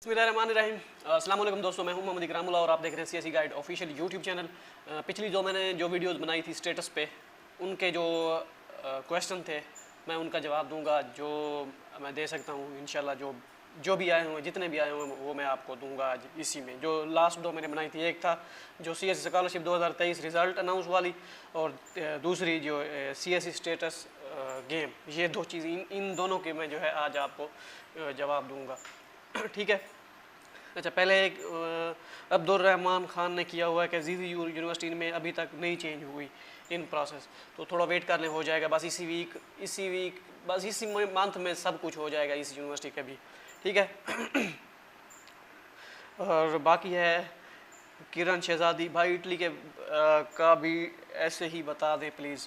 बिस्मिल्लाहिर्रहमानिर्रहीम। अस्सलाम वालेकुम दोस्तों, मैं हूं मोहम्मद इकरामुल्लाह और आप देख रहे हैं CSE guide official YouTube channel. पिछली मैंने जो वीडियोस बनाई थी स्टेटस पे, उनके जो क्वेश्चन थे मैं उनका जवाब दूंगा जो मैं दे सकता हूं इंशाल्लाह। जो भी आए हुए, जितने भी आए हुए वो मैं आपको दूंगा आज इसी में। जो लास्ट दो मैंने बनाई थी, एक था जो सीएसई स्कॉलरशिप 2023 रिज़ल्ट अनाउंस वाली, और दूसरी जो सीएसई स्टेटस गेम, ये दो चीज़, इन दोनों के मैं जो है आज आपको जवाब दूंगा। ठीक है। अच्छा, पहले एक अब्दुल रहमान खान ने किया हुआ है कि जीजी यूनिवर्सिटी में अभी तक नहीं चेंज हुई इन प्रोसेस, तो थोड़ा वेट कर लें, हो जाएगा बस इसी वीक बस इसी मंथ में सब कुछ हो जाएगा इस यूनिवर्सिटी का भी। ठीक है। और बाकी है किरण शहजादी भाई, इटली के का भी ऐसे ही बता दें प्लीज़।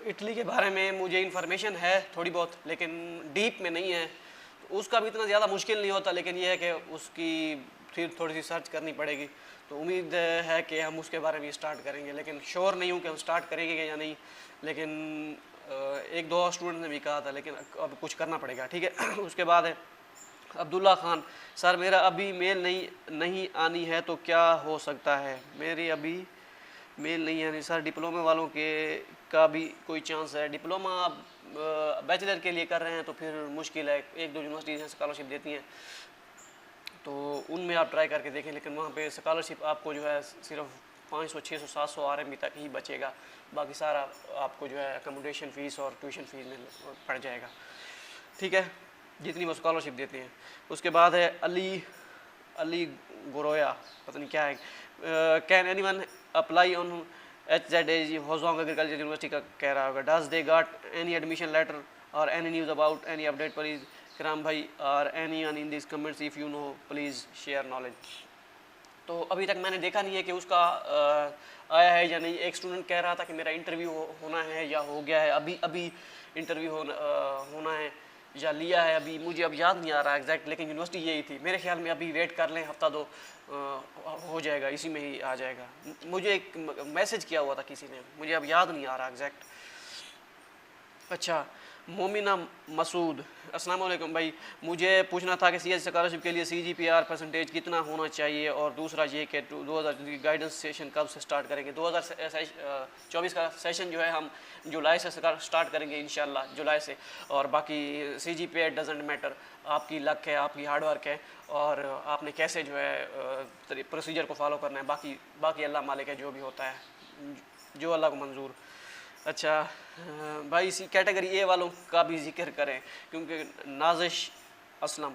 इटली के बारे में मुझे इन्फॉर्मेशन है थोड़ी बहुत, लेकिन डीप में नहीं है, तो उसका भी इतना ज़्यादा मुश्किल नहीं होता, लेकिन यह है कि उसकी फिर थोड़ी सी सर्च करनी पड़ेगी। तो उम्मीद है कि हम उसके बारे में स्टार्ट करेंगे, लेकिन श्योर नहीं हूँ कि हम स्टार्ट करेंगे या नहीं। लेकिन एक दो स्टूडेंट ने भी कहा था, लेकिन अब कुछ करना पड़ेगा। ठीक है। उसके बाद है अब्दुल्ला खान, सर मेरा अभी मेल नहीं आनी है तो क्या हो सकता है? मेरी अभी मेल नहीं आनी सर, डिप्लोमा वालों के का भी कोई चांस है? डिप्लोमा आप बैचलर के लिए कर रहे हैं तो फिर मुश्किल है, एक दो यूनिवर्सिटीज़ स्कॉलरशिप देती हैं तो उनमें आप ट्राई करके देखें, लेकिन वहाँ पे स्कॉलरशिप आपको जो है सिर्फ 500, 600, 700 RMB तक ही बचेगा, बाकी सारा आपको जो है अकोमोडेशन फ़ीस और ट्यूशन फीस में पड़ जाएगा। ठीक है, जितनी वो स्कॉलरशिप देते हैं। उसके बाद है अली गोरोया, पता नहीं क्या है, can anyone apply on HZAG Huazhong agriculture university का कह रहा होगा। Does they got any admission letter और any news about any update please Karam भाई और anyone in this comments if you know please share knowledge. तो अभी तक मैंने देखा नहीं है कि उसका आया है या नहीं। एक स्टूडेंट कह रहा था कि मेरा इंटरव्यू होना है या हो गया है, अभी इंटरव्यू होना है या लिया है अभी, मुझे अब याद नहीं आ रहा एग्जैक्ट, लेकिन यूनिवर्सिटी यही थी मेरे ख्याल में। अभी वेट कर लें, हफ्ता दो हो जाएगा, इसी में ही आ जाएगा। मुझे एक मैसेज किया हुआ था किसी ने, मुझे अब याद नहीं आ रहा एग्जैक्ट। अच्छा, मोमिना मसूद, अस्सलाम वालेकुम भाई, मुझे पूछना था कि सीएस स्कॉलरशिप के लिए CGPR परसेंटेज कितना होना चाहिए, और दूसरा ये कि 2000 गाइडेंस सेशन कब से स्टार्ट करेंगे? 2024 का सेशन जो है हम जुलाई से स्टार्ट करेंगे इंशाल्लाह, जुलाई से। और बाकी CGPA डजेंट मैटर, आपकी लक है, आपकी हार्डवर्क है, और आपने कैसे जो है प्रोसीजर को फॉलो करना है, बाकी अल्लाह मालिक है, जो भी होता है जो अल्लाह को मंजूर। अच्छा भाई, इसी कैटेगरी ए वालों का भी जिक्र करें, क्योंकि नाजिश असलम,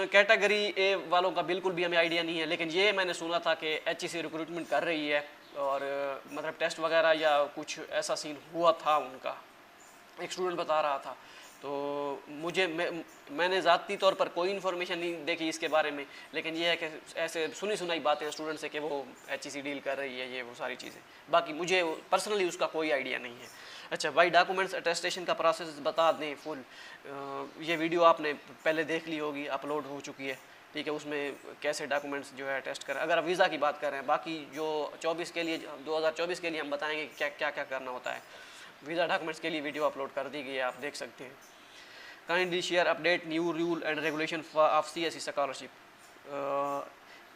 कैटेगरी ए वालों का बिल्कुल भी हमें आइडिया नहीं है, लेकिन ये मैंने सुना था कि HEC रिक्रूटमेंट कर रही है, और मतलब टेस्ट वगैरह या कुछ ऐसा सीन हुआ था उनका, एक स्टूडेंट बता रहा था। तो मैंने ज़ाती तौर पर कोई इन्फॉर्मेशन नहीं देखी इसके बारे में, लेकिन ये है कि ऐसे सुनी सुनाई बातें हैं स्टूडेंट से कि वो HEC डील कर रही है, ये वो सारी चीज़ें। बाकी मुझे पर्सनली उसका कोई आइडिया नहीं है। अच्छा भाई, डॉक्यूमेंट्स अटेस्टेशन का प्रोसेस बता दें फुल। ये वीडियो आपने पहले देख ली होगी, अपलोड हो चुकी है। ठीक है, उसमें कैसे डॉक्यूमेंट्स जो है टेस्ट करें, अगर आप वीज़ा की बात कर रहे हैं। बाकी जो 24 के लिए, 2024 के लिए हम बताएंगे क्या क्या क्या करना होता है। वीज़ा डॉक्यूमेंट्स के लिए वीडियो अपलोड कर दी गई है, आप देख सकते हैं। Kindly share update new rule and regulation of CSE scholarship.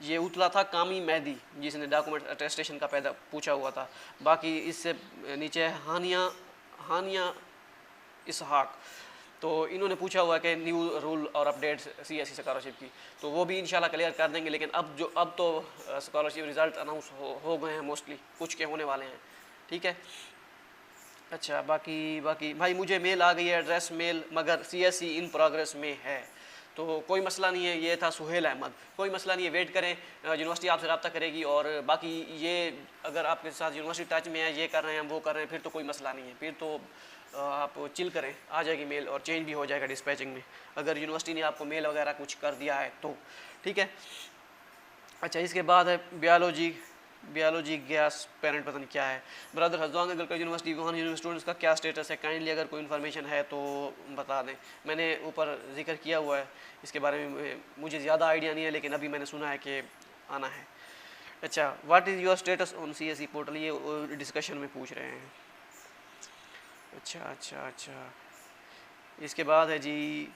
ये उतला था कामी मेहदी, जिसने डॉक्यूमेंट अटेस्टेशन का पैदा पूछा हुआ था। बाकी इससे नीचे हानिया इसहाक, तो इन्होंने पूछा हुआ कि न्यू रूल और अपडेट CSE स्कॉलरशिप की, तो वो भी इंशाल्लाह क्लियर कर देंगे। लेकिन अब तो स्कॉलरशिप रिज़ल्ट अनाउंस हो गए हैं, मोस्टली कुछ के होने वाले हैं। ठीक है। अच्छा, बाकी भाई, मुझे मेल आ गई है, एड्रेस मेल, मगर CSE इन प्रोग्रेस में है, तो कोई मसला नहीं है। ये था सुहेल अहमद, कोई मसला नहीं है, वेट करें, यूनिवर्सिटी आपसे रब्ता करेगी। और बाकी ये अगर आपके साथ यूनिवर्सिटी टच में है, ये कर रहे हैं वो कर रहे हैं, फिर तो कोई मसला नहीं है, फिर तो आप चिल करें, आ जाएगी मेल और चेंज भी हो जाएगा डिस्पैचिंग में, अगर यूनिवर्सिटी ने आपको मेल वगैरह कुछ कर दिया है तो। ठीक है। अच्छा, इसके बाद है बियोलॉजी गैस पेरेंट, पता नहीं क्या है। ब्रदर हजवांग एग्रीकल्चर यूनिवर्सिटी वहाँ यूनिवर्सिटी स्टूडेंट्स का क्या स्टेटस है? काइंडली अगर कोई इन्फॉर्मेशन है तो बता दें। मैंने ऊपर जिक्र किया हुआ है इसके बारे में, मुझे ज़्यादा आइडिया नहीं है, लेकिन अभी मैंने सुना है कि आना है। अच्छा, what is your status on CSE portal, ये डिस्कशन में पूछ रहे हैं। अच्छा, इसके बाद है जी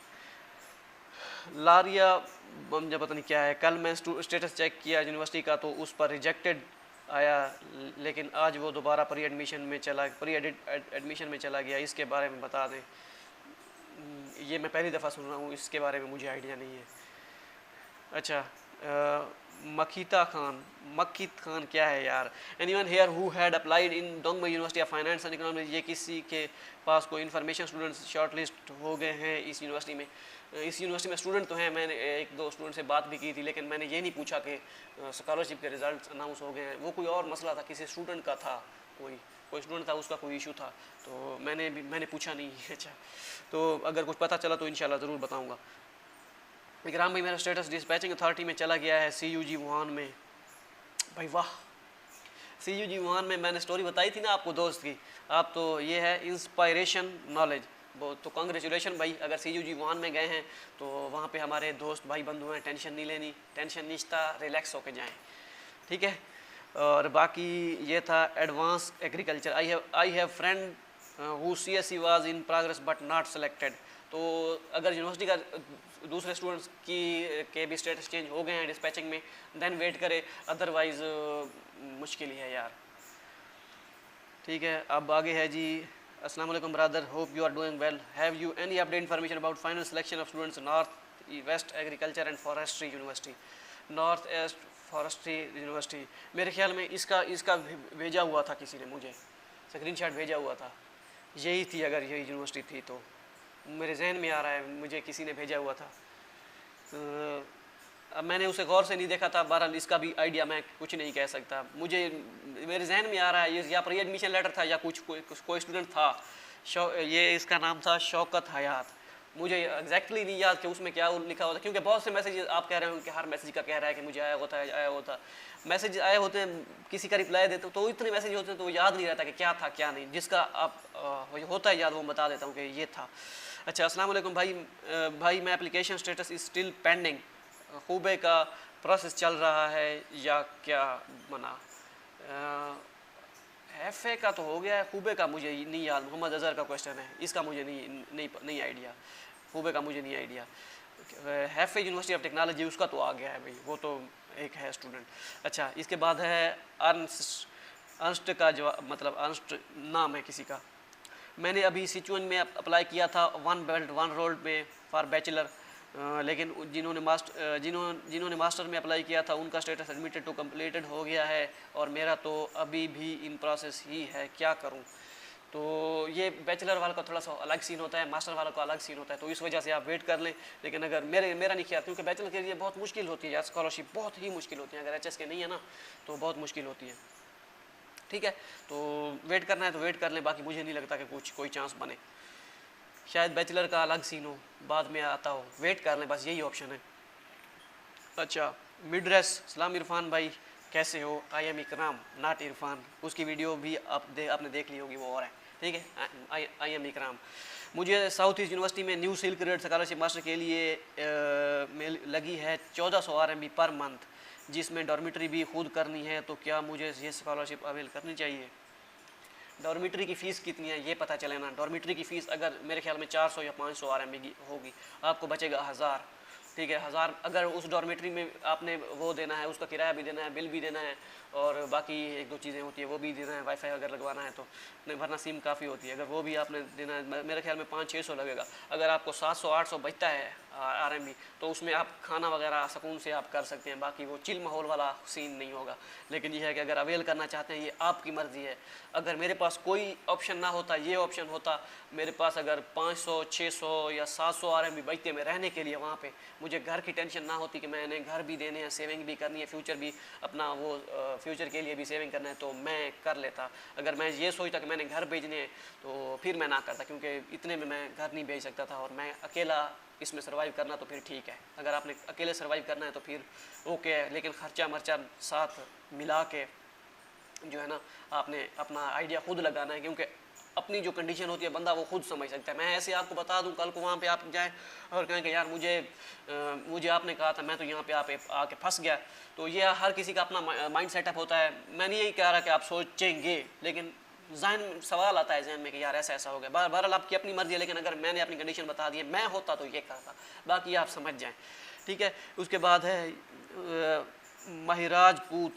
लारिया मुझे पता नहीं क्या है। कल मैं स्टेटस चेक किया यूनिवर्सिटी का तो उस पर रिजेक्टेड आया, लेकिन आज वो दोबारा प्री एडमिशन में चला गया। इसके बारे में बता दें। ये मैं पहली दफ़ा सुन रहा हूँ, इसके बारे में मुझे आइडिया नहीं है। अच्छा, मक्खीत खान क्या है यार? Anyone here who had applied in Dongbei university of finance and economics? ये किसी के पास कोई इन्फॉर्मेशन स्टूडेंट्स शॉर्टलिस्ट हो गए हैं इस यूनिवर्सिटी में? इस यूनिवर्सिटी में स्टूडेंट तो हैं, मैंने एक दो स्टूडेंट से बात भी की थी, लेकिन मैंने ये नहीं पूछा कि स्कॉलरशिप के रिजल्ट अनाउंस हो गए हैं। वो कोई और मसला था, किसी स्टूडेंट का था, कोई स्टूडेंट था, उसका कोई इशू था, तो मैंने पूछा नहीं। अच्छा, तो अगर कुछ पता चला तो इंशाल्लाह ज़रूर बताऊँगा। विक्राम भाई, मेरा स्टेटस डिस्पैचिंग अथॉरिटी में चला गया है, CUG वुहान में। भाई वाह, CUG वुहान में मैंने स्टोरी बताई थी ना आपको दोस्त की। आप तो ये है इंस्पायरेशन नॉलेज, वो तो कॉन्ग्रेचुलेशन भाई, अगर CUG वुहान में गए हैं तो वहाँ पे हमारे दोस्त भाई बंधु हैं, टेंशन नहीं लेनी, टेंशन निश्ता, रिलैक्स होके जाएं, ठीक है। और बाकी ये था advance agriculture. I have friend who CSE was in progress but not selected. तो अगर यूनिवर्सिटी का दूसरे स्टूडेंट्स के भी स्टेटस चेंज हो गए हैं डिस्पैचिंग में, देन वेट करे, अदरवाइज़ मुश्किल ही है यार, ठीक है। अब आगे है जी, अस्सलाम वालेकुम brother, hope you are doing well, have you any update information about final selection of students north west agriculture and forestry university? North west forestry university, मेरे ख्याल में इसका भेजा हुआ था किसी ने, मुझे स्क्रीनशॉट भेजा हुआ था, यही थी, अगर यही यूनिवर्सिटी थी तो मेरे जहन में आ रहा है मुझे किसी ने भेजा हुआ था। अब मैंने उसे गौर से नहीं देखा था, बहरहाल इसका भी आइडिया मैं कुछ नहीं कह सकता। मेरे जहन में आ रहा है ये या प्री एडमिशन लेटर था या कोई स्टूडेंट था, ये इसका नाम था शौकत हयात। मुझे एग्जैक्टली नहीं याद कि उसमें क्या लिखा होता, क्योंकि बहुत से मैसेज आप कह रहे हो कि हर मैसेज का कह रहा है कि मुझे आया होता मैसेज आए होते हैं, किसी का रिप्लाई देते तो इतने मैसेज होते हैं तो वो याद नहीं रहता कि क्या था क्या नहीं। जिसका आप होता है याद, वो बता देता हूँ कि ये था। अच्छा, अस्सलाम वालेकुम भाई, मैं application status is still pending, खूबे का प्रोसेस चल रहा है या क्या बना? FA का तो हो गया है, खूबे का मुझे नहीं याद। मोहम्मद अज़हर का क्वेश्चन है, इसका मुझे नहीं आइडिया, खूबे का मुझे नहीं idea. FA university of technology, उसका तो आ गया है भाई, वो तो एक है स्टूडेंट। अच्छा, इसके बाद है अर्नस्ट का मतलब अर्नस्ट नाम है किसी का। मैंने अभी सिचुएन में अप्लाई किया था 1 बेल्ट 1 रोड में फॉर बैचलर, लेकिन जिन्होंने मास्टर में अप्लाई किया था उनका स्टेटस एडमिटेड टू कम्प्लीटेड हो गया है और मेरा तो अभी भी इन प्रोसेस ही है, क्या करूं? तो ये बैचलर वाला का थोड़ा सा अलग सीन होता है, मास्टर वाला का अलग सीन होता है, तो इस वजह से आप वेट कर लें। लेकिन अगर मेरा नहीं ख्याल, क्योंकि बैचलर के लिए बहुत मुश्किल होती है यार, स्कॉलरशिप बहुत ही मुश्किल होती है, अगर HS के नहीं है ना तो बहुत मुश्किल होती है, ठीक है। तो वेट करना है तो वेट कर लें, बाकी मुझे नहीं लगता कि कोई चांस बने। शायद बैचलर का अलग सीन हो, बाद में आता हो, वेट कर लें, बस यही ऑप्शन है। अच्छा, मिड्रेस, सलाम इरफान भाई, कैसे हो? I am Ikram not Irfan, उसकी वीडियो भी आपने देख ली होगी, वो और है, ठीक है। आई एम इकराम। मुझे साउथ ईस्ट यूनिवर्सिटी में new silk road scholarship master के लिए लगी है 1400 RMB पर मंथ, जिसमें डॉर्मिटरी भी खुद करनी है, तो क्या मुझे ये स्कॉलरशिप अवेल करनी चाहिए? डॉर्मिटरी की फ़ीस कितनी है ये पता चले ना। डॉर्मिटरी की फ़ीस अगर मेरे ख्याल में 400 या 500 RMB की होगी, आपको बचेगा 1000, ठीक है। 1000 अगर उस डॉर्मिटरी में आपने वो देना है, उसका किराया भी देना है, बिल भी देना है, और बाकी एक दो चीज़ें होती है वो भी देना है, वाईफाई अगर लगवाना है तो नहीं, वरना सिम काफ़ी होती है, अगर वो भी आपने देना है, मेरे ख्याल में 500-600 लगेगा। अगर आपको 700-800 बचता है RMB तो उसमें आप खाना वगैरह सुकून से आप कर सकते हैं, बाकी वो चिल माहौल वाला सीन नहीं होगा। लेकिन ये है कि अगर अवेल करना चाहते हैं, ये आपकी मर्ज़ी है। अगर मेरे पास कोई ऑप्शन ना होता, ये ऑप्शन होता, मेरे पास अगर 500, 600 या 700 RMB बचते में रहने के लिए वहाँ पे, मुझे घर की टेंशन ना होती कि मैंने घर भी देने हैं, सेविंग भी करनी है, फ्यूचर भी अपना वो फ्यूचर के लिए भी सेविंग करना है, तो मैं कर लेता। अगर मैं ये सोचता कि मैंने घर भेजने हैं तो फिर मैं ना करता, क्योंकि इतने में मैं घर नहीं भेज सकता था, और मैं अकेला इसमें सर्वाइव करना तो फिर ठीक है। अगर आपने अकेले सर्वाइव करना है तो फिर ओके है, लेकिन खर्चा मर्चा साथ मिला के जो है ना, आपने अपना आइडिया खुद लगाना है, क्योंकि अपनी जो कंडीशन होती है बंदा वो खुद समझ सकता है। मैं ऐसे आपको बता दूं, कल को वहाँ पे आप जाएं और कहें कि यार मुझे आपने कहा था, मैं तो यहाँ पे आके फंस गया, तो ये हर किसी का अपना माइंड सेटअप होता है। मैं नहीं यही कह रहा कि आप सोचेंगे, लेकिन जहन सवाल आता है जहन में कि यार ऐसा हो गया। बहरहाल आपकी अपनी मर्जी है, लेकिन अगर मैंने अपनी कंडीशन बता दी है, मैं होता तो ये करता, बाकी आप समझ जाएं। ठीक है। उसके बाद है महिराज पूत,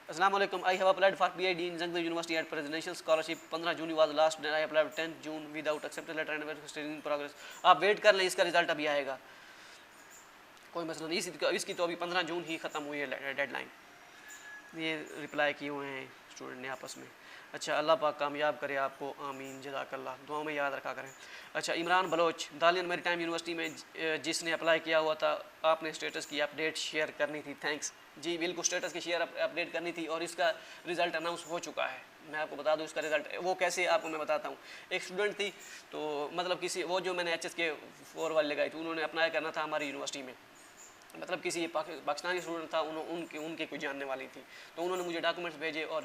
अस्सलाम वालेकुम, I have applied for PhD in जंग university at presidential scholarship, 15 June was last, I applied 10 June without accepted letter and still in progress. आप वेट कर लें, इसका रिजल्ट अभी आएगा, कोई मसला नहीं। इसकी तो अभी 15 जून ही ख़त्म हुई है डेडलाइन। ये रिप्लाई किए हुए हैं स्टूडेंट ने आपस में। अच्छा, अल्लाह पाक कामयाब करे आपको, आमीन, जज़ाकल्लाह, दुआ में याद रखा करें। अच्छा, इमरान बलोच, दालियन मैरीटाइम यूनिवर्सिटी में जिसने अप्लाई किया हुआ था, आपने स्टेटस की अपडेट शेयर करनी थी, थैंक्स। जी बिल्कुल, स्टेटस की शेयर अपडेट करनी थी और इसका रिज़ल्ट अनाउंस हो चुका है। मैं आपको बता दूं इसका रिज़ल्ट वो कैसे, आपको मैं बताता हूँ। एक स्टूडेंट थी, तो मतलब किसी वो जो मैंने HSK 4 वाले लगाई थी, उन्होंने अप्लाई करना था हमारी यूनिवर्सिटी में, मतलब किसी पाकिस्तानी स्टूडेंट था, उनके कोई जानने वाली थी, तो उन्होंने मुझे डॉक्यूमेंट्स भेजे और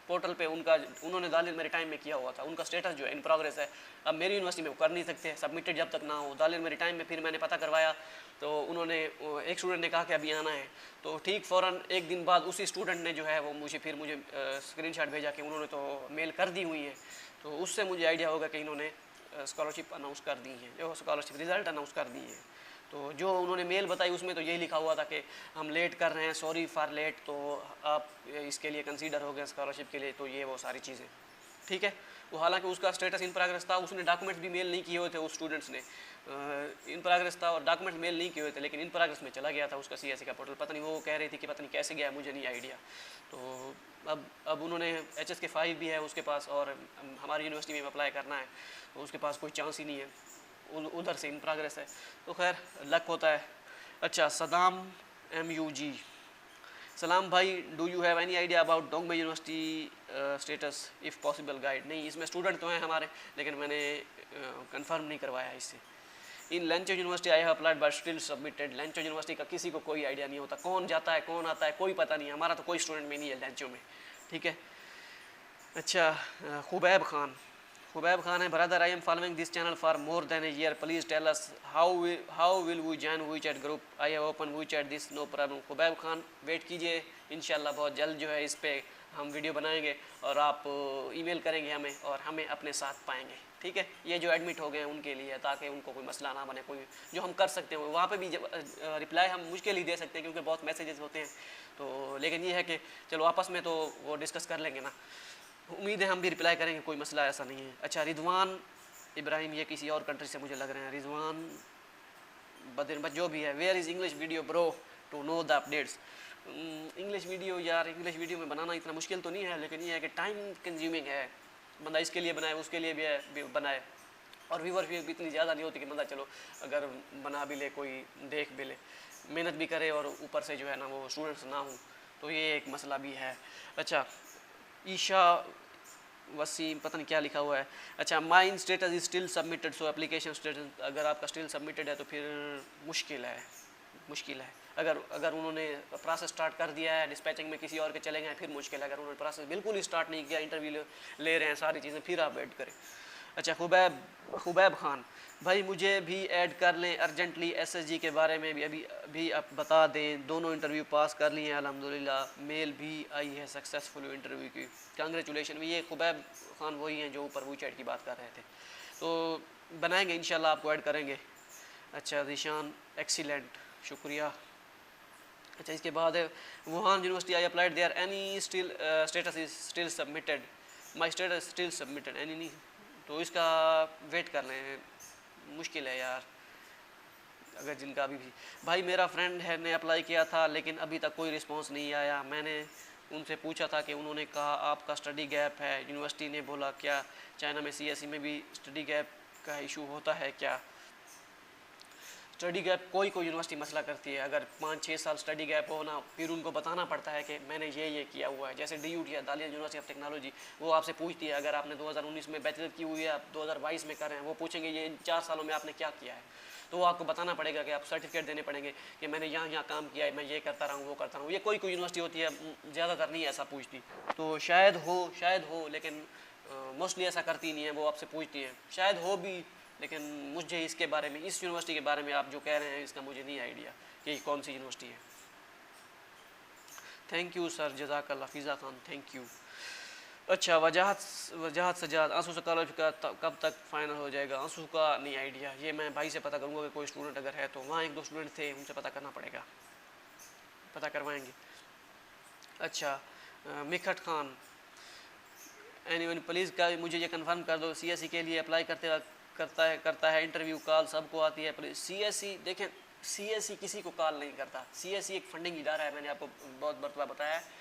पोर्टल पे उन्होंने दालिल मेरे टाइम में किया हुआ था, उनका स्टेटस जो है इन प्रोग्रेस है। अब मेरी यूनिवर्सिटी में वो कर नहीं सकते सबमिटेड जब तक ना हो, दालिल मेरे टाइम में। फिर मैंने पता करवाया तो उन्होंने, एक स्टूडेंट ने कहा कि अभी आना है, तो ठीक फ़ौरन एक दिन बाद उसी स्टूडेंट ने जो है वो मुझे स्क्रीनशॉट भेजा कि उन्होंने तो मेल कर दी हुई है। तो उससे मुझे आइडिया होगा कि इन्होंने स्कॉलरशिप अनाउंस कर दी है, जो स्कॉलरशिप रिज़ल्ट अनाउंस कर दी है। तो जो उन्होंने मेल बताई उसमें तो यही लिखा हुआ था कि हम लेट कर रहे हैं, सॉरी फॉर लेट, तो आप इसके लिए कंसीडर हो गए स्कॉलरशिप के लिए, तो ये वो सारी चीज़ें, ठीक है। वो हालांकि उसका स्टेटस इन प्रोग्रेस था, उसने डॉक्यूमेंट्स भी मेल नहीं किए हुए थे, उस स्टूडेंट्स ने इन प्रोग्रेस था और डॉक्यूमेंट मेल नहीं किए हुए थे, लेकिन इन प्रोग्रेस में चला गया था उसका CSE का पोर्टल। पता नहीं वो कह रही थी कि पता नहीं कैसे गया, मुझे नहीं आइडिया। तो अब उन्होंने HSK 5 भी है उसके पास और हमारी यूनिवर्सिटी में अप्लाई करना है, तो उसके पास कोई चांस ही नहीं है, उधर से इन प्रोग्रेस है, तो खैर लक होता है। अच्छा, सदाम MUG, सलाम भाई, do you have any idea about Dongbei university status, if possible guide. नहीं, इसमें स्टूडेंट तो हैं हमारे, लेकिन मैंने कंफर्म नहीं करवाया इससे। In Lanzhou university I have applied but still submitted. Lanzhou university का किसी को कोई आइडिया नहीं होता, कौन जाता है कौन आता है कोई पता नहीं, हमारा तो कोई स्टूडेंट में नहीं है लेंचो में, ठीक है। अच्छा, खुबैब खान है, brother I am following this channel for more than a year, please tell us how will we join WeChat group, I have open WeChat this, no problem. Khubaib Khan, wait कीजिए, इंशाल्लाह बहुत जल्द जो है इस पर हम वीडियो बनाएंगे और आप ईमेल करेंगे हमें और हमें अपने साथ पाएंगे, ठीक है। ये जो एडमिट हो गए हैं उनके लिए, ताकि उनको कोई मसला ना बने, कोई जो हम कर सकते हैं वहाँ पे भी रिप्लाई हम मुश्किल ही दे सकते हैं क्योंकि बहुत मैसेजेस होते हैं, तो लेकिन ये है कि चलो आपस में तो वो डिस्कस कर लेंगे ना, उम्मीद है हम भी रिप्लाई करेंगे, कोई मसला ऐसा नहीं है। अच्छा, रिजवान इब्राहिम, ये किसी और कंट्री से मुझे लग रहे हैं, रिजवान बदर जो भी है, where is English video bro to know the updates. English video यार, इंग्लिश वीडियो में बनाना इतना मुश्किल तो नहीं है, लेकिन ये है कि टाइम कंज्यूमिंग है, बंदा इसके लिए बनाए उसके लिए भी बनाए, और व्यूवर भी इतनी ज़्यादा नहीं होती कि बंदा चलो अगर बना भी ले, कोई देख भी ले, मेहनत भी करे और ऊपर से जो है ना वो स्टूडेंट्स ना हो, तो ये एक मसला भी है। अच्छा, ईशा वसीम, पता नहीं क्या लिखा हुआ है। अच्छा, mine status is still submitted, so application status, अगर आपका स्टिल सबमिटेड है तो फिर मुश्किल है। अगर उन्होंने प्रोसेस स्टार्ट कर दिया है, डिस्पैचिंग में किसी और के चले गए फिर मुश्किल है, अगर उन्होंने प्रोसेस बिल्कुल ही स्टार्ट नहीं किया, इंटरव्यू ले रहे हैं सारी चीज़ें, फिर आप ऐड करें। अच्छा, खुबैब खान, भाई मुझे भी ऐड कर लें अर्जेंटली, SSG के बारे में भी आप बता दें, दोनों इंटरव्यू पास कर लिए हैं अल्हम्दुलिल्लाह, मेल भी आई है सक्सेसफुल इंटरव्यू की, कांग्रेचुलेशन। ये खुबैब खान वही हैं जो ऊपर WeChat की बात कर रहे थे, तो बनाएंगे इंशाल्लाह, आपको ऐड करेंगे। अच्छा, दिशान, एक्सीलेंट, शुक्रिया। अच्छा, इसके बाद है Wuhan university, I applied there, any still status is still submitted, my status still submitted, any नहीं, तो इसका वेट कर लें, मुश्किल है यार, अगर जिनका अभी भी। भाई मेरा फ्रेंड है ने अप्लाई किया था लेकिन अभी तक कोई रिस्पांस नहीं आया, मैंने उनसे पूछा था कि उन्होंने कहा आपका स्टडी गैप है, यूनिवर्सिटी ने बोला क्या चाइना में CSE में भी स्टडी गैप का इशू होता है क्या। स्टडी गैप कोई यूनिवर्सिटी मसला करती है, अगर 5-6 साल स्टडी गैप हो ना, फिर उनको बताना पड़ता है कि मैंने ये किया हुआ है। जैसे DUT है, दालिया यूनिवर्सिटी ऑफ टेक्नोलॉजी, वो आपसे पूछती है अगर आपने 2019 में बैचलर की हुई है, आप 2022 में कर रहे हैं, वो पूछेंगे ये 4 सालों में आपने क्या किया है, तो वो आपको बताना पड़ेगा कि आप सर्टिफिकेट देने पड़ेंगे कि मैंने यहाँ काम किया है, मैं ये करता रहा हूँ वो करता रहा हूँ। ये कोई यूनिवर्सिटी होती है, ज़्यादातर नहीं ऐसा पूछती, तो शायद हो लेकिन मोस्टली ऐसा करती नहीं है, वो आपसे पूछती है, शायद हो भी, लेकिन मुझे इसके बारे में, इस यूनिवर्सिटी के बारे में आप जो कह रहे हैं इसका मुझे नहीं आइडिया कि कौन सी यूनिवर्सिटी है। थैंक यू सर, जज़ाकल्लाह, फ़िज़ा खान, थैंक यू। अच्छा, वजाहत वजाहत सजाद, आंसू स्कॉलरशिप का कब तक फाइनल हो जाएगा? आंसू का नहीं आइडिया, ये मैं भाई से पता करूँगा कि कोई स्टूडेंट अगर है तो। वहाँ एक दो स्टूडेंट थे, उनसे पता करना पड़ेगा, पता करवाएंगे। अच्छा, मिखट खान, एनीवन प्लीज़ का मुझे ये कंफर्म कर दो, सीएससी के लिए अप्लाई करते वक्त करता है इंटरव्यू कॉल, सबको आती है प्लीज़। सीएससी देखें, सीएससी किसी को कॉल नहीं करता। सीएससी एक फंडिंग इदारा है, मैंने आपको बहुत मरतबा बताया है।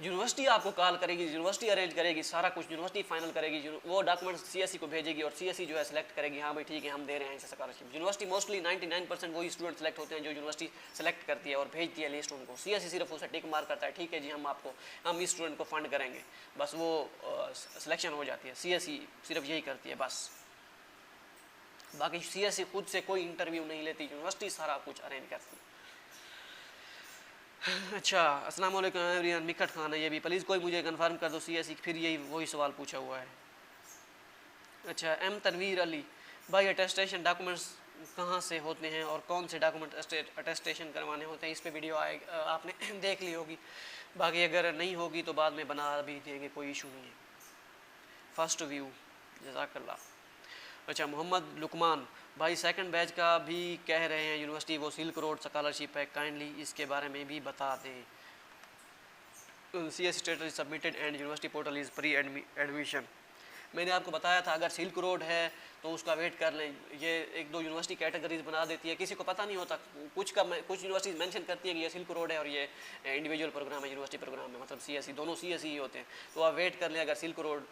यूनिवर्सिटी आपको कॉल करेगी, यूनिवर्सिटी अरेंज करेगी, सारा कुछ यूनिवर्सिटी फाइनल करेगी, वो डॉक्यूमेंट सीएससी को भेजेगी और सीएससी जो है सेलेक्ट करेगी, हाँ भाई ठीक है हम दे रहे हैं इसे स्कॉलरशिप। यूनिवर्सिटी मोस्टली 99% वही स्टूडेंट सेलेक्ट होते हैं जो यूनिवर्सिटी सेलेक्ट करती है और भेजती है लिस्ट उनको। सीएससी सिर्फ उसे टिक मार करता है, ठीक है जी हम इस स्टूडेंट को फंड करेंगे, बस वो सिलेक्शन हो जाती है। सीएससी सिर्फ यही करती है बस, बाकी सीएससी खुद से कोई इंटरव्यू नहीं लेती, यूनिवर्सिटी सारा कुछ अरेंज करती है। अच्छा, अस्सलाम वालेकुम एवरीवन, मिकट खान है ये भी, प्लीज़ कोई मुझे कंफर्म कर दो सीएससी, फिर यही वही सवाल पूछा हुआ है। अच्छा, एम तनवीर अली, भाई अटेस्टेशन डॉक्यूमेंट्स कहाँ से होते हैं और कौन से डॉक्यूमेंट अटेस्टेशन करवाने होते हैं? इस पे वीडियो आए आपने देख ली होगी, बाकी अगर नहीं होगी तो बाद में बना भी देंगे, कोई इशू नहीं है। फर्स्ट व्यू, जज़ाकल्लाह। अच्छा, मोहम्मद लुकमान, भाई सेकंड बैच का भी कह रहे हैं यूनिवर्सिटी वो सिल्क रोड स्कॉलरशिप है, काइंडली इसके बारे में भी बता दें। C S status submitted and university portal is pre admission. मैंने आपको बताया था अगर सिल्क रोड है तो उसका वेट कर लें, ये एक दो यूनिवर्सिटी कैटेगरीज बना देती है, किसी को पता नहीं होता, कुछ यूनिवर्सिटीज़ मेंशन करती है कि ये सिल्क रोड है और ये इंडिविजुअल प्रोग्राम है, यूनिवर्सिटी प्रोग्राम है, मतलब सीएससी दोनों सीएससी ही होते हैं। तो आप वेट कर लें, अगर सिल्क रोड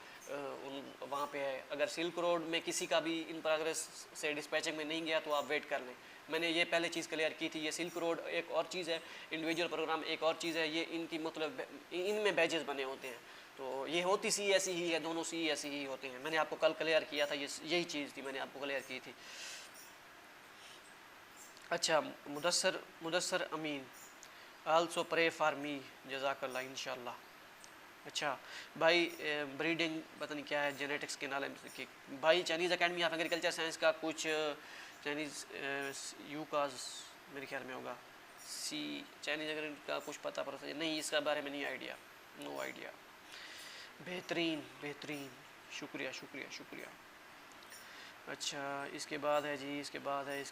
वहाँ पे है, अगर सिल्क रोड में किसी का भी इन प्रोग्रेस से डिस्पैचिंग में नहीं गया तो आप वेट कर लें। मैंने ये पहले चीज़ क्लियर की थी, ये सिल्क रोड एक और चीज़ है, इंडिविजुअल प्रोग्राम एक और चीज़ है, ये इनकी मतलब इनमें बैचेस बने होते हैं, तो ये होती सी ऐसी ही है, दोनों सी ऐसी ही होते हैं। मैंने आपको कल क्लियर किया था, यही चीज़ थी, मैंने आपको क्लियर की थी। अच्छा, मुदस्सर अमीन, आल्सो प्रे फॉर मी, जज़ाकल्लाह इंशाल्लाह। अच्छा भाई, ब्रीडिंग पता नहीं क्या है, जेनेटिक्स के नाले की भाई, Chinese academy of agriculture science का कुछ चाइनीज़ यूकाज मेरे ख्याल में होगा, सी चाइनीज़ अगर का कुछ पता नहीं, इसका बारे में नहीं आइडिया, नो आइडिया। बेहतरीन बेहतरीन, शुक्रिया शुक्रिया शुक्रिया। अच्छा, इसके बाद है जी, इसके बाद है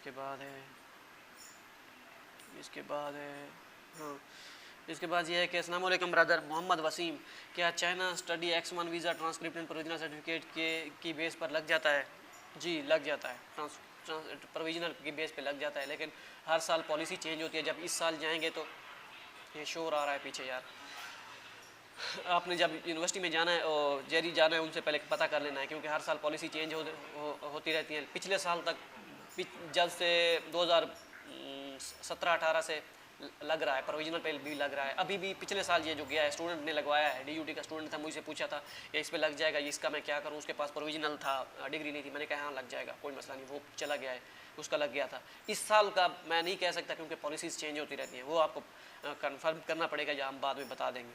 हाँ, इसके बाद ये है कि अस्सलाम वालेकुम ब्रदर मोहम्मद वसीम, क्या China study X1 visa transcript and provisional certificate की बेस पर लग जाता है? जी लग जाता है, प्रोविजनल की बेस पे लग जाता है, लेकिन हर साल पॉलिसी चेंज होती है। जब इस साल जाएंगे तो, ये शोर आ रहा है पीछे यार, आपने जब यूनिवर्सिटी में जाना है और जेरी जाना है उनसे पहले पता कर लेना है, क्योंकि हर साल पॉलिसी चेंज होती रहती है। पिछले साल तक जब से 2017-18 से लग रहा है, प्रोविजनल पे भी लग रहा है, अभी भी पिछले साल ये जो गया है स्टूडेंट ने लगवाया है, डीयूटी का स्टूडेंट था, मुझसे पूछा था कि इस पे लग जाएगा, इसका मैं क्या करूँ, उसके पास प्रोविजनल था, डिग्री नहीं थी, मैंने कहा हाँ लग जाएगा, कोई मसला नहीं, वो चला गया है, उसका लग गया था। इस साल का मैं नहीं कह सकता क्योंकि पॉलिसीज़ चेंज होती रहती हैं, वो आपको कन्फर्म करना पड़ेगा या हम बाद में बता देंगे।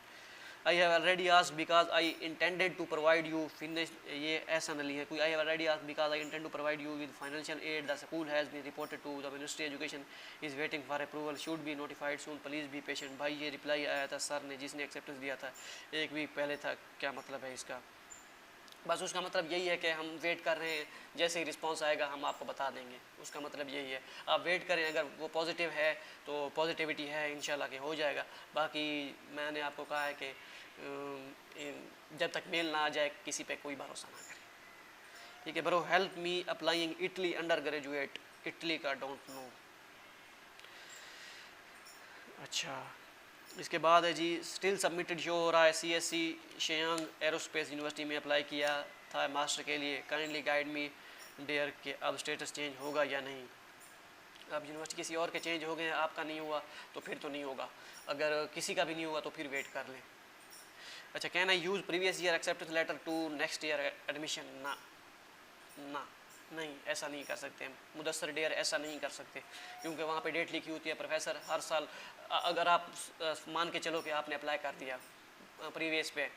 I have already asked because I intended to provide you finish, ये ऐसा नहीं है कोई, I have already asked because I intend to provide you with financial aid. The school has been reported to the Ministry of Education is waiting for approval, should be notified soon, please be patient। भाई ये reply आया था sir ने, जिसने acceptance दिया था एक week पहले था। क्या मतलब है इसका? बस उसका मतलब यही है कि हम वेट कर रहे हैं, जैसे ही रिस्पांस आएगा हम आपको बता देंगे, उसका मतलब यही है। आप वेट करें, अगर वो पॉजिटिव है तो पॉजिटिविटी है इंशाल्लाह कि हो जाएगा। बाकी मैंने आपको कहा है कि जब तक मेल ना आ जाए किसी पे कोई भरोसा ना करें, ठीक है bro. Help me applying Italy under graduate, Italy का डोंट नो। अच्छा, इसके बाद है जी, स्टिल सबमिटेड शो हो रहा है, सीएससी शेयांग एरोस्पेस यूनिवर्सिटी में अप्लाई किया था मास्टर के लिए, काइंडली गाइड मी डेयर के अब स्टेटस चेंज होगा या नहीं। अब यूनिवर्सिटी किसी और के चेंज हो गए, आपका नहीं हुआ तो फिर तो नहीं होगा, अगर किसी का भी नहीं हुआ तो फिर वेट कर लें। अच्छा, can I use previous year acceptance letter to next year admission? ना नहीं, ऐसा नहीं कर सकते हम, मुदस्सर डेयर ऐसा नहीं कर सकते, क्योंकि वहाँ पे डेट लिखी होती है। प्रोफेसर हर साल, अगर आप मान के चलो कि आपने अप्लाई कर दिया प्रीवियस पे,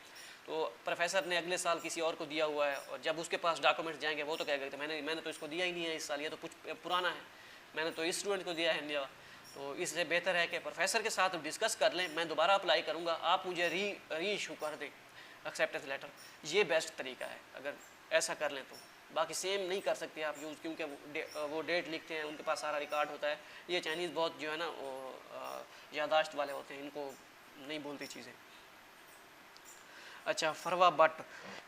तो प्रोफेसर ने अगले साल किसी और को दिया हुआ है, और जब उसके पास डॉक्यूमेंट्स जाएंगे वो तो कहेगा मैंने तो इसको दिया ही नहीं है इस साल, ये तो कुछ पुराना है, मैंने तो इस स्टूडेंट को दिया है। तो इससे बेहतर है कि प्रोफेसर के साथ डिस्कस कर लें, मैं दोबारा अप्लाई करूँगा, आप मुझे री इशू कर दें, एक्सेप्टेंस लेटर, ये बेस्ट तरीका है अगर ऐसा कर लें तो। बाकी सेम नहीं कर सकते आप यूज़, क्योंकि वो डेट लिखते हैं, उनके पास सारा रिकॉर्ड होता है। ये चाइनीज़ बहुत जो है ना वो यादाश्त वाले होते हैं, इनको नहीं बोलती चीज़ें। अच्छा, फरवा बट,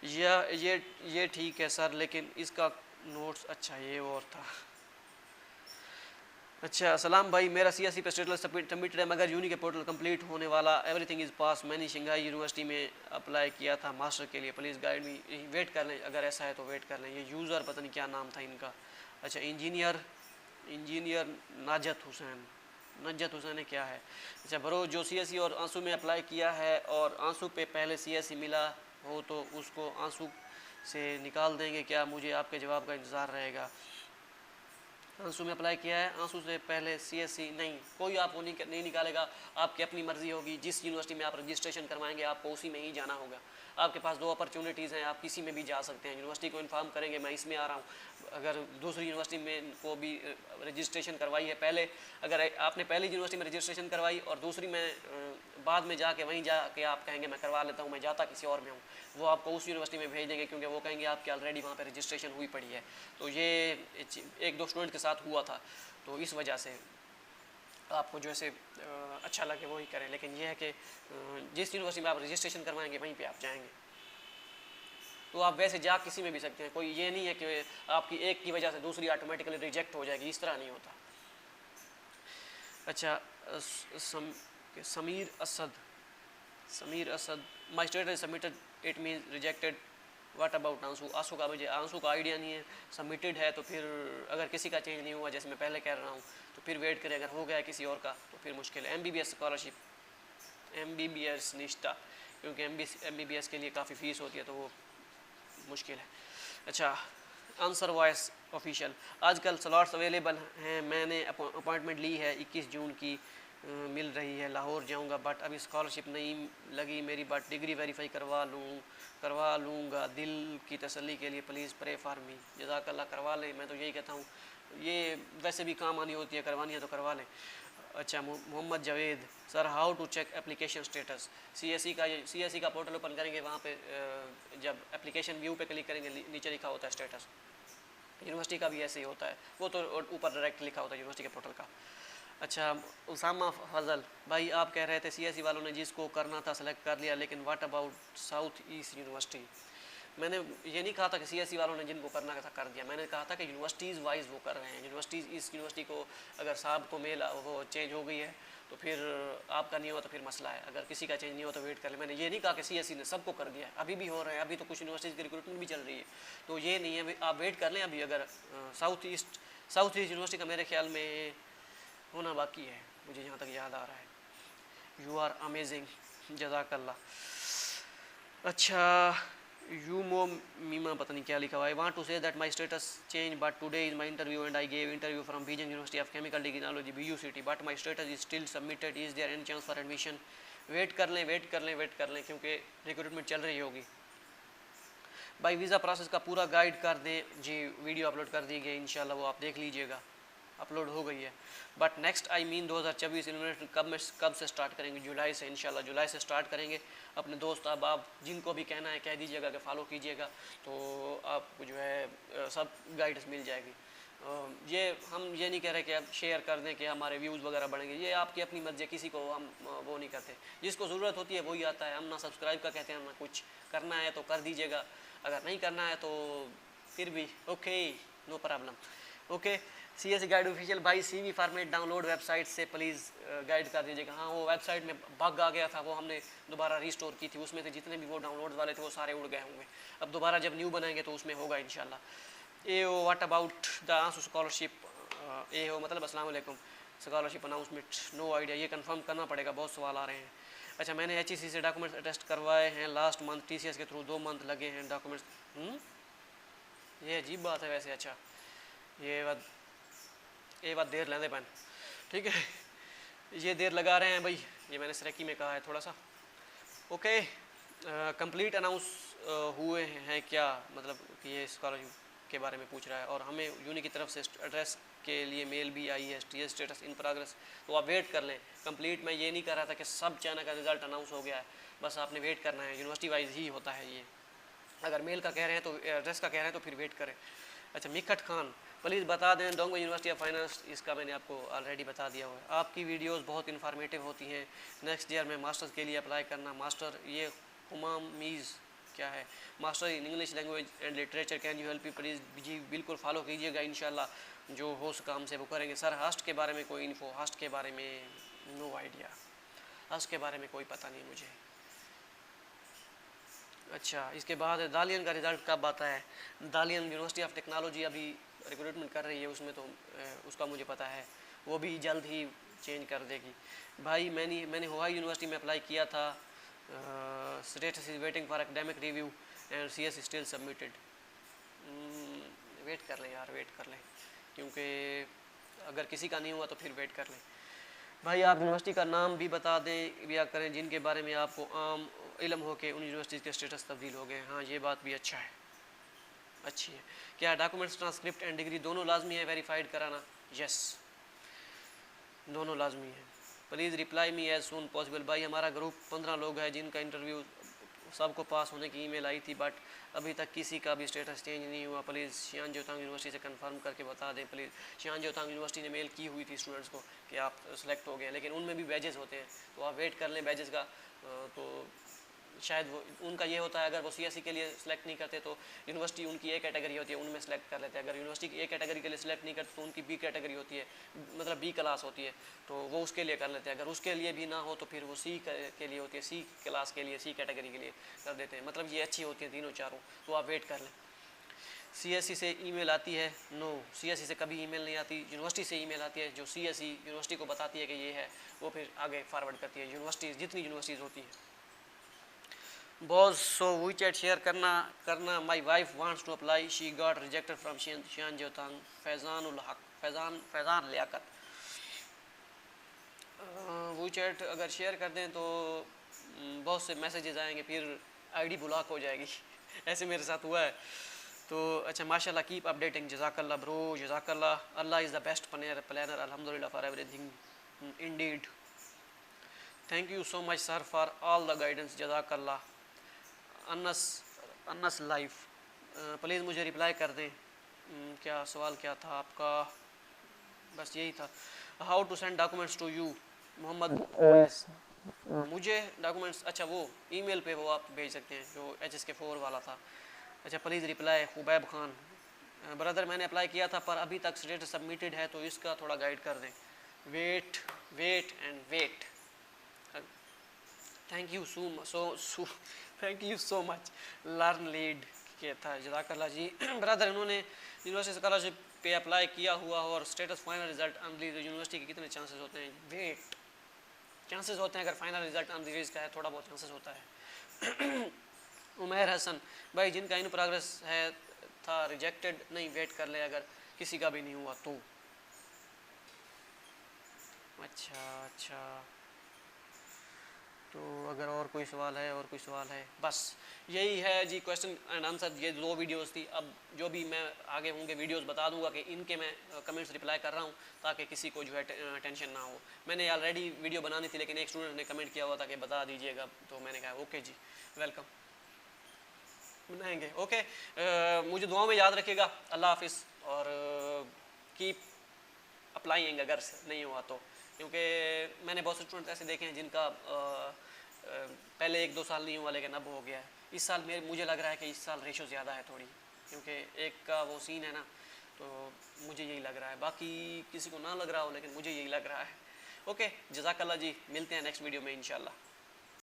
ये ठीक है सर, लेकिन इसका नोट्स, अच्छा ये और था। अच्छा, सलाम भाई, मेरा सीएससी पे स्टेटस सबमिटेड है मगर यूनी के पोर्टल कंप्लीट होने वाला, एवरीथिंग इज़ पास। मैंने शंघाई यूनिवर्सिटी में अप्लाई किया था मास्टर के लिए, प्लीज़ गाइड मी। वेट कर लें, अगर ऐसा है तो वेट कर लें। ये यूज़र पता नहीं क्या नाम था इनका। अच्छा, इंजीनियर नाजत हुसैन है क्या है। अच्छा ब्रो, जो सीएससी और आंसू में अप्लाई किया है और आंसू पे पहले सीएससी मिला हो तो उसको आंसू से निकाल देंगे क्या? मुझे आपके जवाब का इंतज़ार रहेगा। आंसू में अप्लाई किया है, आंसू से पहले सीएससी नहीं, कोई आपको नहीं निकालेगा। आपकी अपनी मर्ज़ी होगी, जिस यूनिवर्सिटी में आप रजिस्ट्रेशन करवाएंगे आपको उसी में ही जाना होगा। आपके पास 2 अपॉर्चुनिटीज़ हैं, आप किसी में भी जा सकते हैं। यूनिवर्सिटी को इन्फॉर्म करेंगे मैं इसमें आ रहा हूँ, अगर दूसरी यूनिवर्सिटी में को भी रजिस्ट्रेशन करवाई है पहले, अगर आपने पहली यूनिवर्सिटी में रजिस्ट्रेशन करवाई और दूसरी में बाद में जाके वहीं जाके आप कहेंगे मैं करवा लेता हूँ, मैं जाता किसी और में हूँ, वो आपको उस यूनिवर्सिटी में भेज देंगे, क्योंकि वो कहेंगे आपकी ऑलरेडी वहाँ पे रजिस्ट्रेशन हुई पड़ी है। तो ये 1-2 स्टूडेंट के साथ हुआ था, तो इस वजह से आपको जो ऐसे अच्छा लगे वो ही करें। लेकिन ये है कि जिस यूनिवर्सिटी में आप रजिस्ट्रेशन करवाएंगे वहीं पे आप जाएंगे। तो आप वैसे जा किसी में भी सकते हैं, कोई ये नहीं है कि आपकी एक की वजह से दूसरी ऑटोमेटिकली रिजेक्ट हो जाएगी, इस तरह नहीं होता। अच्छा, Sameer Asad, my status submitted, it mean rejected, what about आंसू? आंसू का मुझे आंसू का आइडिया नहीं है। सबमिटेड है तो फिर अगर किसी का चेंज नहीं हुआ, जैसे मैं पहले कह रहा हूँ, तो फिर वेट करें। अगर हो गया है किसी और का तो फिर मुश्किल है। MBBS स्कॉलरशिप, MBBS निश्ता, क्योंकि MBBS के लिए काफ़ी फ़ीस होती है तो वो मुश्किल है। अच्छा, आंसर वॉइस ऑफिशियल, आजकल स्लॉट्स अवेलेबल हैं, मैंने अपॉइंटमेंट ली है 21 जून की, मिल रही है, लाहौर जाऊंगा, बट अभी स्कॉलरशिप नहीं लगी मेरी, बट डिग्री वेरीफाई करवा लूँगा, दिल की तसल्ली के लिए प्लीज़ प्रे फॉर मी। जज़ाकल्लाह, करवा लें, मैं तो यही कहता हूँ, ये वैसे भी काम आनी होती है, करवानी है तो करवा लें। अच्छा, Mohammad Javed, sir how to check application status? CSC का पोर्टल ओपन करेंगे, वहाँ पे जब एप्लीकेशन व्यू पे क्लिक करेंगे नीचे लिखा होता है स्टेटस। यूनिवर्सिटी का भी ऐसे ही होता है, वो तो ऊपर डायरेक्ट लिखा होता है यूनिवर्सिटी के पोर्टल का। अच्छा, उसामा फजल भाई, आप कह रहे थे सीएससी वालों ने जिसको करना था सेलेक्ट कर लिया, लेकिन what about south east university? मैंने ये नहीं कहा था कि सीएससी वालों ने जिनको करना था कर दिया, मैंने कहा था कि यूनिवर्सिटीज़ वाइज वो कर रहे हैं। यूनिवर्सिटीज़, इस यूनिवर्सिटी को अगर साहब को मेल वो चेंज हो गई है तो फिर आपका नहीं हुआ तो फिर मसला है, अगर किसी का चेंज नहीं हुआ तो वेट कर ले। मैंने ये नहीं कहा कि सीएससी ने सबको कर दिया है, अभी भी हो रहे हैं, अभी तो कुछ यूनिवर्सिटीज़ की रिक्रूटमेंट भी चल रही है, तो ये नहीं है, आप वेट कर लें। अभी अगर साउथ ईस्ट यूनिवर्सिटी का मेरे ख्याल में होना बाकी है, मुझे जहाँ तक याद आ रहा है। यू आर अमेजिंग, जज़ाकल्लाह। अच्छा, यूमो मीमा, पता नहीं क्या लिखा हुआ है। I want to say that my status change, but today is my interview and I gave interview from Beijing University of Chemical Technology BUCT, but my status is still submitted, is there any chance for admission? Wait कर लें, क्योंकि recruitment चल रही होगी। भाई, visa process का पूरा guide कर दें जी, वीडियो अपलोड कर दी गई, इंशाल्लाह वो आप देख लीजिएगा, अपलोड हो गई है। बट नेक्स्ट 2024 यूनिवर्सिटी कब से स्टार्ट करेंगे? जुलाई से, इंशाल्लाह जुलाई से स्टार्ट करेंगे। अपने दोस्त आप जिनको भी कहना है कह दीजिएगा कि फॉलो कीजिएगा, तो आपको जो है सब गाइड्स मिल जाएगी। ये हम ये नहीं कह रहे कि आप शेयर कर दें कि हमारे व्यूज़ वगैरह बढ़ेंगे, ये आपकी अपनी मर्ज़ी है, किसी को हम वो नहीं करते। जिसको ज़रूरत होती है वही आता है, हम ना सब्सक्राइब का कहते हैं ना कुछ। करना है तो कर दीजिएगा, अगर नहीं करना है तो फिर भी okay, no problem. Okay, CSC guide official भाई, CV फॉर्मेट डाउनलोड वेबसाइट से प्लीज़ गाइड कर दीजिएगा। हाँ, वो वेबसाइट में बग आ गया था, वो हमने दोबारा रीस्टोर की थी, उसमें से जितने भी वो डाउनलोड वाले थे वो सारे उड़ गए होंगे। अब दोबारा जब न्यू बनाएंगे तो उसमें होगा इंशाल्लाह। व्हाट अबाउट द आंसू स्कॉलरशिप? मतलब अस्सलाम वालेकुम, स्कॉलरशिप अनाउंसमेंट, नो आइडिया, ये कंफर्म करना पड़ेगा, बहुत सवाल आ रहे हैं। अच्छा, मैंने HEC से डॉक्यूमेंट्स अटेस्ट करवाए हैं लास्ट मंथ, TCS के थ्रू 2 मंथ लगे हैं डॉक्यूमेंट्स। ये अजीब बात है वैसे। अच्छा, ये बात देर लेंदे पैन, ठीक है, ये देर लगा रहे हैं भाई, ये मैंने सरेकी में कहा है थोड़ा सा। ओके, कंप्लीट अनाउंस हुए हैं क्या? मतलब कि ये स्कॉलरशिप के बारे में पूछ रहा है, और हमें यूनी की तरफ से एड्रेस के लिए मेल भी आई है, टी स्टेटस इन प्रोग्रेस, तो आप वेट कर लें कंप्लीट। मैं ये नहीं कर रहा था कि सब चाइना का रिज़ल्ट अनाउंस हो गया है, बस आपने वेट करना है, यूनिवर्सिटी वाइज ही होता है ये। अगर मेल का कह रहे हैं तो एड्रेस का कह रहे हैं तो फिर वेट करें। अच्छा, मिखट खान प्लीज़ बता दें डोंगो यूनिवर्सिटी ऑफ फाइनेंस, इसका मैंने आपको ऑलरेडी बता दिया हुआ है। आपकी वीडियोस बहुत इन्फॉर्मेटिव होती हैं। नेक्स्ट ईयर में मास्टर्स के लिए अप्लाई करना। मास्टर ये हुमाम मीज़ क्या है, master in English language and literature, can you help me please. जी बिल्कुल फॉलो कीजिएगा, इंशाल्लाह जो हो सका हमसे वो करेंगे। सर हास्ट के बारे में कोई इन्फो? हास्ट के बारे में नो आइडिया, हास्ट के बारे में कोई पता नहीं मुझे। अच्छा, इसके बाद दालियन का रिज़ल्ट कब आता है? दालियन यूनिवर्सिटी ऑफ टेक्नोलॉजी अभी रिक्रूटमेंट कर रही है, उसमें तो उसका मुझे पता है, वो भी जल्द ही चेंज कर देगी। भाई मैंने हवाई यूनिवर्सिटी में अप्लाई किया था, status is waiting for academic review and CS still submitted. Wait कर लें यार, वेट कर लें, क्योंकि अगर किसी का नहीं हुआ तो फिर वेट कर लें। भाई आप यूनिवर्सिटी का नाम भी बता दें या करें जिनके बारे में आपको आम इल्म हो के उन यूनिवर्सिटीज़ के स्टेटस तब्दील हो गए। हाँ, ये बात भी अच्छा है, अच्छी है। क्या डॉक्यूमेंट्स, ट्रांसक्रिप्ट एंड डिग्री दोनों लाजमी है वेरीफाइड कराना? यस, दोनों लाजमी है। Please reply me as soon possible. भाई हमारा ग्रुप 15 लोग है जिनका इंटरव्यू सबको पास होने की ईमेल आई थी, बट अभी तक किसी का भी स्टेटस चेंज नहीं हुआ। प्लीज़ शियान जोतांग यूनिवर्सिटी से कंफर्म करके बता दें प्लीज़। शियान जोतांग यूनिवर्सिटी ने मेल की हुई थी स्टूडेंट्स को कि आप सेलेक्ट हो गए, लेकिन उनमें भी बैजेस होते हैं, तो आप वेट कर लें बैजेस का। तो शायद वो उनका ये होता है, अगर वो CSE के लिए सेलेक्ट नहीं करते तो यूनिवर्सिटी उनकी ए कैटेगरी होती है उनमें सेलेक्ट कर लेते हैं। अगर यूनिवर्सिटी की ए कैटेगरी के लिए सेलेक्ट नहीं करते तो उनकी B कैटेगरी होती है, मतलब B क्लास होती है, तो वो उसके लिए कर लेते हैं। अगर उसके लिए भी ना हो तो फिर वो C के लिए होती है, C क्लास के लिए, C कैटेगरी के लिए कर देते हैं। मतलब ये अच्छी होती है तीनों चारों, तो आप वेट कर लें। CSE से ईमेल आती है? नो, CSE से कभी ईमेल नहीं आती, यूनिवर्सिटी से ईमेल आती है। जो CSE यूनिवर्सिटी को बताती है कि ये है, वो फिर आगे फॉरवर्ड करती है यूनिवर्सिटीज़, जितनी यूनिवर्सिटीज़ होती हैं। Boss so we chat share करना my wife wants to apply, she got rejected from Xian Jiaotong. Faizan ul Haq, Faizan Liaquat. वो चैट अगर शेयर कर दें तो बहुत से मैसेजेस आएंगे, फिर ID ब्लॉक हो जाएगी ऐसे मेरे साथ हुआ है। तो अच्छा, माशाल्लाह कीप अपडेटिंग, जज़ाकल्लाह ब्रो, जज़ाकल्लाह। Allah is the best planner, अल्हम्दुलिल्लाह for everything indeed. Thank you so much sir for all the guidance, जज़ाकल्लाह। अनस लाइफ प्लीज़ मुझे रिप्लाई कर दें। क्या सवाल क्या था आपका? बस यही था। How to send documents to you, Mohammad. मुझे डॉक्यूमेंट्स, अच्छा वो ईमेल पे वो आप भेज सकते हैं जो HSK4 वाला था। अच्छा, please reply. Khubaib Khan brother मैंने अप्लाई किया था पर अभी तक स्टेटस सबमिटेड है, तो इसका थोड़ा गाइड कर दें। Wait wait and wait. Thank you thank you so much. Learn lead के था, जज़ाकल्लाह जी। ब्रदर इन्होंने यूनिवर्सिटी स्कॉलरशिप पे अप्लाई किया हुआ हो और status final result unreleased, university के कितने चांसेस होते हैं? वेट, चांसेस होते हैं अगर फाइनल रिजल्ट अनरिलीज का है, थोड़ा बहुत चांसेस होता है। उमैर हसन भाई जिनका इन प्रोग्रेस है था रिजेक्टेड नहीं, वेट कर ले अगर किसी का भी नहीं हुआ तो। अच्छा, तो अगर और कोई सवाल है, बस यही है जी, क्वेश्चन एंड आंसर। ये 2 वीडियोस थी। अब जो भी मैं आगे होंगे वीडियोस बता दूंगा कि इनके मैं कमेंट्स रिप्लाई कर रहा हूँ, ताकि किसी को जो है टेंशन ना हो। मैंने ऑलरेडी वीडियो बनानी थी, लेकिन एक स्टूडेंट ने कमेंट किया हुआ था कि बता दीजिएगा, तो मैंने कहा ओके जी, वेलकम, बनाएंगे। ओके, मुझे दुआ में याद रखिएगा। अल्लाह हाफिज़, और कीप अप्लाइंग अगर नहीं हुआ तो, क्योंकि मैंने बहुत से स्टूडेंट ऐसे देखे हैं जिनका पहले 1-2 साल नहीं हुआ लेकिन अब हो गया है। इस साल मुझे लग रहा है कि इस साल रेशो ज़्यादा है थोड़ी, क्योंकि एक का वो सीन है ना, तो मुझे यही लग रहा है। बाकी किसी को ना लग रहा हो, लेकिन मुझे यही लग रहा है। ओके, जज़ाकल्लाह जी, मिलते हैं नेक्स्ट वीडियो में इंशाल्लाह।